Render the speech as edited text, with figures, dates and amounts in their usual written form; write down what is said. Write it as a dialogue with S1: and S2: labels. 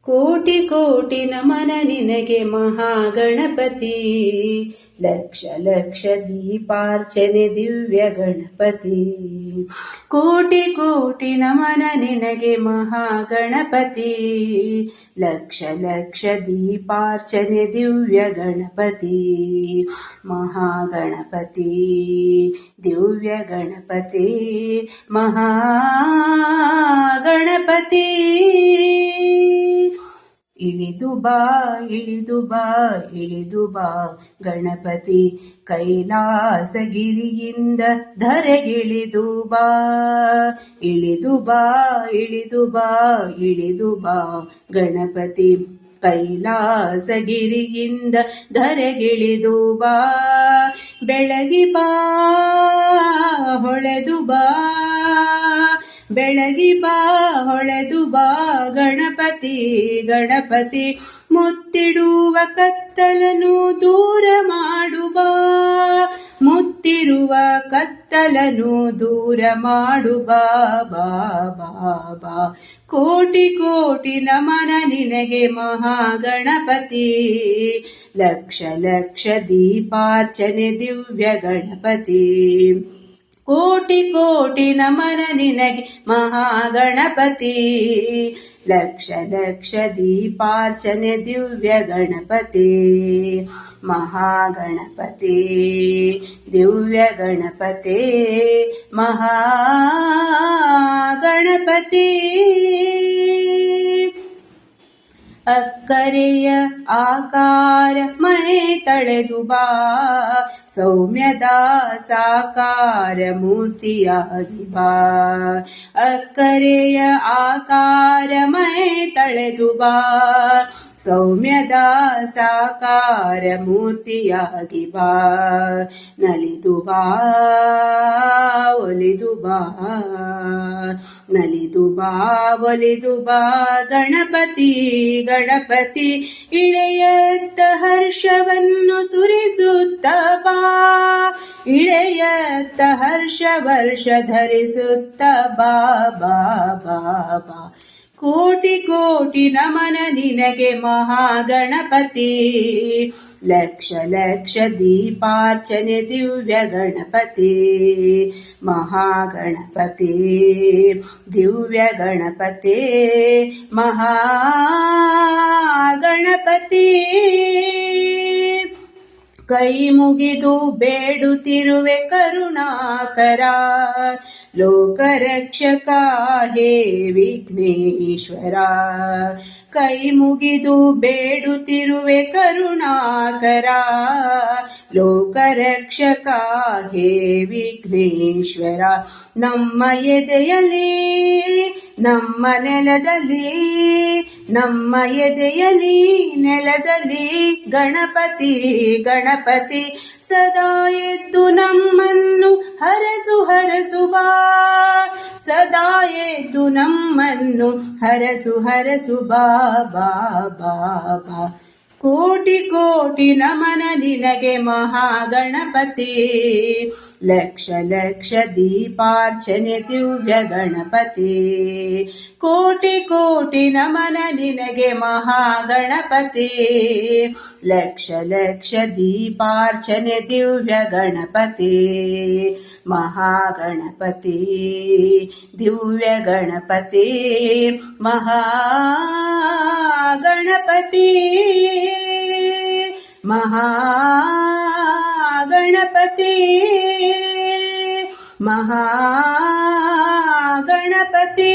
S1: ಕೋಟಿ ಕೋಟಿ ನಮನ ನಿನಗೆ ಮಹಾಗಣಪತಿ, ಲಕ್ಷ ಲಕ್ಷ ದೀಪಾರ್ಚನೆ ದಿವ್ಯ ಗಣಪತಿ. ಕೋಟಿ ಕೋಟಿ ನಮನ ನಿನಗೆ ಮಹಾಗಣಪತಿ, ಲಕ್ಷ ಲಕ್ಷ ದೀಪಾರ್ಚನೆ ದಿವ್ಯ ಗಣಪತಿ. ಮಹಾಗಣಪತಿ ದಿವ್ಯ ಗಣಪತಿ ಮಹಾಗಣಪತಿ. ಇಳಿದು ಬಾ ಇಳಿದು ಬಾ ಇಳಿದು ಬಾ ಗಣಪತಿ, ಕೈಲಾಸಗಿರಿಯಿಂದ ಧರೆಗಿಳಿದು ಬಾ. ಇಳಿದು ಬಾ ಇಳಿದು ಬಾ ಇಳಿದು ಬಾ ಗಣಪತಿ, ಕೈಲಾಸಗಿರಿಯಿಂದ ಧರೆಗಿಳಿದು ಬಾ. ಬೆಳಗಿ ಬಾ ಹೊಳೆದು ಬಾ, ಬೆಳಗಿ ಬಾ ಹೊಳೆದು ಬಾ ಗಣಪತಿ ಗಣಪತಿ. ಮುತ್ತಿಡುವ ಕತ್ತಲನು ದೂರ ಮಾಡು ಬಾ, ಮುತ್ತಿರುವ ಕತ್ತಲನು ದೂರ ಮಾಡು ಬಾ ಬಾ ಬಾ ಬಾ. ಕೋಟಿ ಕೋಟಿ ನಮನ ನಿನಗೆ ಮಹಾಗಣಪತಿ, ಲಕ್ಷ ಲಕ್ಷ ದೀಪಾರ್ಚನೆ ದಿವ್ಯ ಗಣಪತಿ. ಕೋಟಿ ಕೋಟಿ ನಮನ ನಿನಗೆ ಮಹಾಗಣಪತಿ, ಲಕ್ಷ ಲಕ್ಷ ದೀಪಾರ್ಚನೆ ದಿವ್ಯ ಗಣಪತಿ. ಮಹಾಗಣಪತಿ ದಿವ್ಯ ಗಣಪತಿ ಮಹಾಗಣಪತಿ. ಅಕ್ಕರೆಯ ಆಕಾರ ಮೈ ತಳೆದು ಬಾ, ಸೌಮ್ಯದ ಸಾಕಾರ ಮೂರ್ತಿಯಾಗಿ ಬಾ. ಅಕ್ಕರೆಯ ಆಕಾರ ಮೈ ತಳೆದು ಬಾ, ಸೌಮ್ಯದ ಸಾಕಾರ ಮೂರ್ತಿಯಾಗಿ ಬಾ. ನಲಿದು ಬಾ ಒಲಿದು ಬಾ, ನಲಿದು ಬಾ ಒಲಿದು ಬಾ ಗಣಪತಿ ಗಣಪತಿ. ಇಳೆಯತ್ತ ಹರ್ಷವನ್ನು ಸುರಿಸುತ್ತ ಬಾ, ಇಳೆಯತ್ತ ಹರ್ಷ ವರ್ಷ ಧರಿಸುತ್ತ ಬಾ ಬಾ ಬಾ ಬಾ. ಕೋಟಿ ಕೋಟಿ ನಮನ ನಿನಗೆ ಮಹಾಗಣಪತಿ, ಲಕ್ಷ ಲಕ್ಷ ದೀಪಾರ್ಚನೆ ದಿವ್ಯ ಗಣಪತಿ. ಮಹಾಗಣಪತಿ ದಿವ್ಯ ಗಣಪತಿ ಮಹಾಗಣಪತಿ. ಕೈ ಮುಗಿದು ಬೇಡುತ್ತಿರುವೆ ಕರುಣಾಕರ, ಲೋಕರಕ್ಷಕ ಹೇ ವಿಘ್ನೇಶ್ವರ. ಕೈ ಮುಗಿದು ಬೇಡುತ್ತಿರುವೆ ಕರುಣಾಕರ, ಲೋಕರಕ್ಷಕ ಹೇ ವಿಘ್ನೇಶ್ವರ. ನಮ್ಮ ಎದೆಯಲ್ಲಿ ನಮ್ಮ ನೆಲದಲ್ಲಿ, ನಮ್ಮ ಎದೆಯಲ್ಲಿ ನೆಲದಲ್ಲಿ ಗಣಪತಿ ಗಣಪತಿ. ಸದಾ ಎದ್ದು ನಮ್ಮನ್ನು ಹರಸು ಹರಸು ಬಾ, ಸದಾ ಎದ್ದು ನಮ್ಮನ್ನು ಹರಸು ಹರಸು ಬಾ ಬಾ ಬಾ ಬಾ. ಕೋಟಿ ಕೋಟಿ ನಮನ ನಿನಗೆ ಮಹಾಗಣಪತಿ, ಲಕ್ಷ ಲಕ್ಷ ದೀಪಾರ್ಚನೆ ದಿವ್ಯ ಗಣಪತಿ. ಕೋಟಿ ಕೋಟಿ ನಮನ ನಿನಗೆ ಮಹಾಗಣಪತಿ, ಲಕ್ಷ ಲಕ್ಷ ದೀಪಾರ್ಚನೆ ದಿವ್ಯ ಗಣಪತಿ. ಮಹಾಗಣಪತಿ ದಿವ್ಯ ಗಣಪತಿ ಮಹಾಗಣಪತಿ. ಮಹಾಗಣಪತಿ ಮಹಾಗಣಪತಿ.